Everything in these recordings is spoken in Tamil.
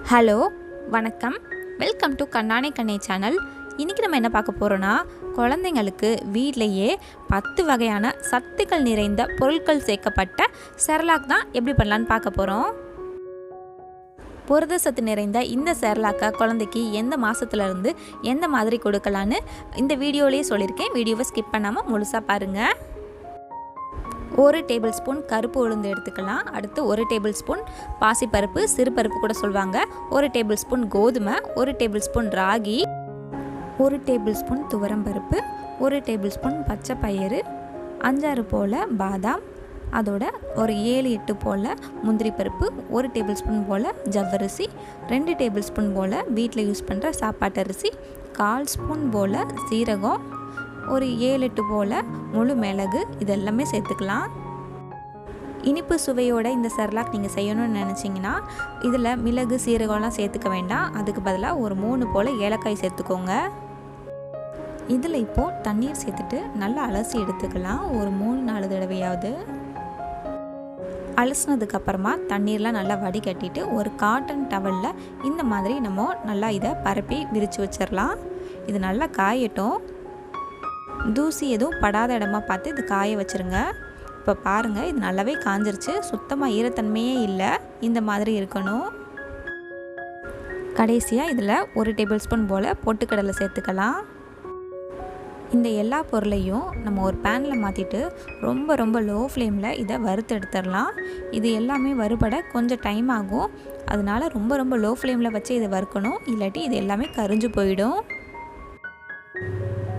ஹலோ வணக்கம், வெல்கம் டு கண்ணானே கண்ணே சேனல். இன்றைக்கி நம்ம என்ன பார்க்க போகிறோன்னா, குழந்தைங்களுக்கு வீட்டிலையே 10 வகையான சத்துக்கள் நிறைந்த பொருட்கள் சேர்க்கப்பட்ட செரலாக் தான் எப்படி பண்ணலான்னு பார்க்க போகிறோம். புரத சத்து நிறைந்த இந்த செரலாக்கை குழந்தைக்கு எந்த மாதத்துலேருந்து எந்த மாதிரி கொடுக்கலான்னு இந்த வீடியோலேயே சொல்லியிருக்கேன். வீடியோவை ஸ்கிப் பண்ணாமல் முழுசாக பாருங்கள். 1 டேபிள் ஸ்பூன் கருப்பு உளுந்து எடுத்துக்கலாம். அடுத்து 1 டேபிள் ஸ்பூன் பாசிப்பருப்பு, சிறுபருப்பு கூட சொல்லுவாங்க. 1 டேபிள் ஸ்பூன் கோதுமை, 1 table spoon ragi, 1 table spoon துவரம்பருப்பு, 1 டேபிள் ஸ்பூன் பச்சை பயிறு, 5-6 போல் பாதாம், அதோட ஒரு 7-8 போல் முந்திரி பருப்பு, 1 டேபிள் ஸ்பூன் போல் ஜவ்வரிசி, 2 டேபிள் ஸ்பூன் போல் வீட்டில் யூஸ் பண்ணுற சாப்பாட்டு அரிசி, 1/4 ஸ்பூன் போல் சீரகம், ஒரு 7-8 போல் முழு மிளகு, இதெல்லாமே சேர்த்துக்கலாம். இனிப்பு சுவையோட இந்த செரலாக் நீங்கள் செய்யணும்னு நினச்சிங்கன்னா இதில் மிளகு சீரகம்லாம் சேர்த்துக்க வேண்டாம். அதுக்கு பதிலாக ஒரு 3 போல் ஏலக்காய் சேர்த்துக்கோங்க. இதில் இப்போது தண்ணீர் சேர்த்துட்டு நல்லா அலசி எடுத்துக்கலாம். ஒரு 3-4 தடவையாவது அலசினதுக்கப்புறமா தண்ணீர்லாம் நல்லா வடிகட்டிட்டு ஒரு காட்டன் டவலில் இந்த மாதிரி நம்ம நல்லா இதை பரப்பி விரித்து வச்சிடலாம். இது நல்லா காயட்டும். தூசி எதுவும் படாத இடமா பார்த்து இது காய வச்சுருங்க. இப்போ பாருங்கள், இது நல்லாவே காஞ்சிருச்சு. சுத்தமாக ஈரத்தன்மையே இல்லை, இந்த மாதிரி இருக்கணும். கடைசியாக இதில் 1 டேபிள் ஸ்பூன் போல் பொட்டுக்கடலை சேர்த்துக்கலாம். இந்த எல்லா பொருளையும் நம்ம ஒரு பேனில் மாற்றிட்டு ரொம்ப லோ ஃப்ளேமில் இதை வறுத்து எடுத்துடலாம். இது எல்லாமே வறுபட கொஞ்சம் டைம் ஆகும். அதனால் ரொம்ப லோ ஃப்ளேமில் வச்சு இதை வறுக்கணும், இல்லாட்டி இது எல்லாமே கரிஞ்சு போயிடும்.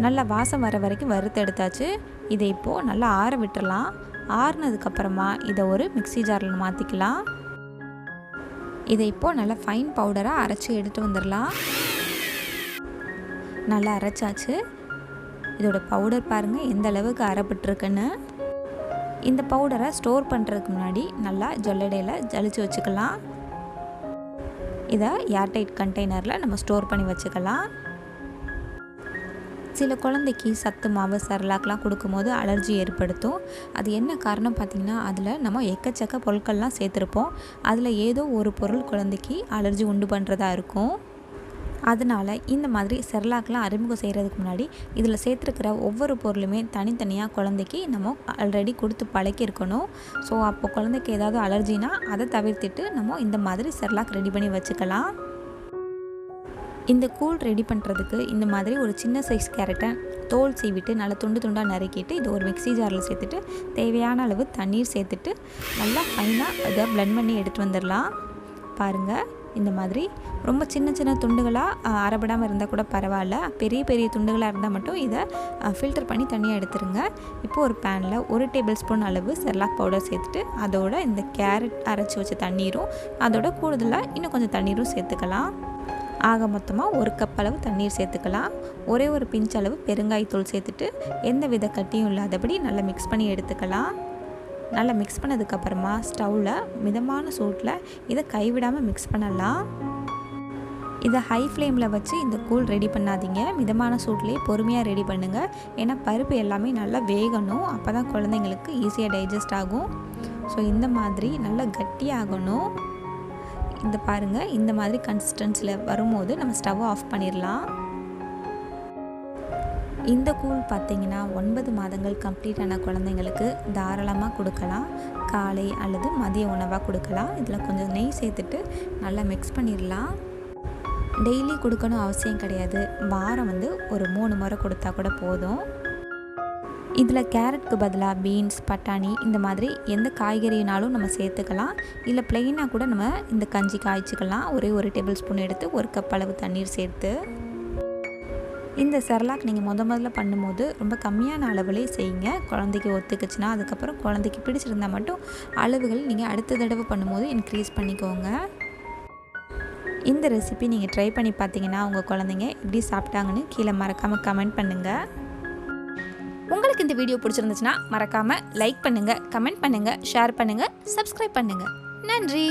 நல்லா வாசம் வர வரைக்கும் வறுத்து எடுத்தாச்சு. இதை இப்போது நல்லா ஆற விட்டுறலாம். ஆறுனதுக்கப்புறமா இதை ஒரு மிக்ஸி ஜாரில் மாற்றிக்கலாம். இதை இப்போது நல்லா ஃபைன் பவுடராக அரைச்சி எடுத்து வந்துடலாம். நல்லா அரைச்சாச்சு. இதோட பவுடர் பாருங்கள் எந்த அளவுக்கு அரைப்பட்டுருக்குன்னு. இந்த பவுடரை ஸ்டோர் பண்ணுறதுக்கு முன்னாடி நல்லா ஜல்லடையில் ஜலிச்சு வச்சுக்கலாம். இதை ஏர்டைட் கண்டெய்னரில் நம்ம ஸ்டோர் பண்ணி வச்சுக்கலாம். சில குழந்தைக்கு சத்து மாவு செரலாக்லாம் கொடுக்கும்போது அலர்ஜி ஏற்படுத்தும். அது என்ன காரணம் பார்த்திங்கன்னா, அதில் நம்ம எக்கச்சக்க பொருட்கள்லாம் சேர்த்துருப்போம். அதில் ஏதோ ஒரு பொருள் குழந்தைக்கு அலர்ஜி உண்டு பண்ணுறதா இருக்கும். அதனால் இந்த மாதிரி செரலாக்லாம் அறிமுகம் செய்கிறதுக்கு முன்னாடி இதில் சேர்த்துருக்கிற ஒவ்வொரு பொருளுமே தனித்தனியாக குழந்தைக்கு நம்ம ஆல்ரெடி கொடுத்து பழக்கியிருக்கணும். ஸோ அப்போ குழந்தைக்கு ஏதாவது அலர்ஜினா அதை தவிர்த்துட்டு நம்ம இந்த மாதிரி செரலாக் ரெடி பண்ணி வச்சுக்கலாம். இந்த கூழ் ரெடி பண்ணுறதுக்கு இந்த மாதிரி ஒரு சின்ன சைஸ் கேரட்டை தோல் சீவிட்டு நல்லா துண்டாக நறுக்கிட்டு இது ஒரு மிக்ஸி ஜாரில் சேர்த்துட்டு தேவையான அளவு தண்ணீர் சேர்த்துட்டு நல்லா ஃபைனாக அதை பிளெண்ட் பண்ணி எடுத்து வந்துடலாம். பாருங்கள், இந்த மாதிரி ரொம்ப சின்ன துண்டுகளாக அரைபடாமல் இருந்தால் கூட பரவாயில்ல. பெரிய துண்டுகளாக இருந்தால் மட்டும் இதை ஃபில்டர் பண்ணி தனியாக எடுத்துருங்க. இப்போது ஒரு பேனில் 1 டேபிள் ஸ்பூன் அளவு செரலாக் பவுடர் சேர்த்துட்டு அதோட இந்த கேரட் அரைச்சி வச்ச தண்ணீரும் அதோட கூடுதலாக இன்னும் கொஞ்சம் தண்ணீரும் சேர்த்துக்கலாம். ஆக மொத்தமாக 1 கப் அளவு தண்ணீர் சேர்த்துக்கலாம். ஒரே ஒரு பிஞ்ச் அளவு பெருங்காயத்தூள் சேர்த்துட்டு எந்த வித கட்டியும் இல்லாதபடி நல்லா மிக்ஸ் பண்ணி எடுத்துக்கலாம். நல்லா மிக்ஸ் பண்ணதுக்கப்புறமா ஸ்டவ்வில் மிதமான சூட்டில் இதை கைவிடாமல் மிக்ஸ் பண்ணலாம். இதை ஹை ஃப்ளேமில் வச்சு இந்த கூழ் ரெடி பண்ணாதீங்க. மிதமான சூட்லேயே பொறுமையாக ரெடி பண்ணுங்கள். ஏன்னா பருப்பு எல்லாமே நல்லா வேகணும். அப்போ தான் குழந்தைங்களுக்கு ஈஸியாக டைஜஸ்ட் ஆகும். ஸோ இந்த மாதிரி நல்லா கட்டியாகணும். இந்த பாருங்கள், இந்த மாதிரி கன்சிஸ்டன்சியில் வரும்போது நம்ம ஸ்டவ் ஆஃப் பண்ணிடலாம். இந்த கூழ் பார்த்திங்கன்னா 9 மாதங்கள் கம்ப்ளீட் ஆன குழந்தைங்களுக்கு தாராளமாக கொடுக்கலாம். காலை அல்லது மதிய உணவாக கொடுக்கலாம். இதில் கொஞ்சம் நெய் சேர்த்துட்டு நல்லா மிக்ஸ் பண்ணிடலாம். டெய்லி கொடுக்கணும் அவசியம் கிடையாது. வாரம் ஒரு 3 முறை கொடுத்தா கூட போதும். இதில் கேரட்க்கு பதிலாக பீன்ஸ், பட்டாணி இந்த மாதிரி எந்த காய்கறினாலும் நம்ம சேர்த்துக்கலாம். இல்லை ப்ளெயினாக கூட நம்ம இந்த கஞ்சி காய்ச்சிக்கலாம். ஒரே 1 டேபிள் ஸ்பூன் எடுத்து 1 கப் அளவு தண்ணீர் சேர்த்து இந்த செரலாக் நீங்கள் முதல்ல பண்ணும்போது ரொம்ப கம்மியான அளவுலேயே செய்யுங்க. குழந்தைக்கு ஒத்துக்குச்சுன்னா அதுக்கப்புறம் குழந்தைக்கு பிடிச்சிருந்தால் மட்டும் அளவுகள் நீங்கள் அடுத்த தடவை பண்ணும்போது இன்க்ரீஸ் பண்ணிக்கோங்க. இந்த ரெசிபி நீங்கள் ட்ரை பண்ணி பார்த்தீங்கன்னா உங்கள் குழந்தைங்க எப்படி சாப்பிட்டாங்கன்னு கீழே மறக்காமல் கமெண்ட் பண்ணுங்கள். உங்களுக்கு இந்த வீடியோ பிடிச்சிருந்துச்சுன்னா மறக்காமல் லைக் பண்ணுங்கள், கமெண்ட் பண்ணுங்கள், ஷேர் பண்ணுங்கள், சப்ஸ்கிரைப் பண்ணுங்கள். நன்றி.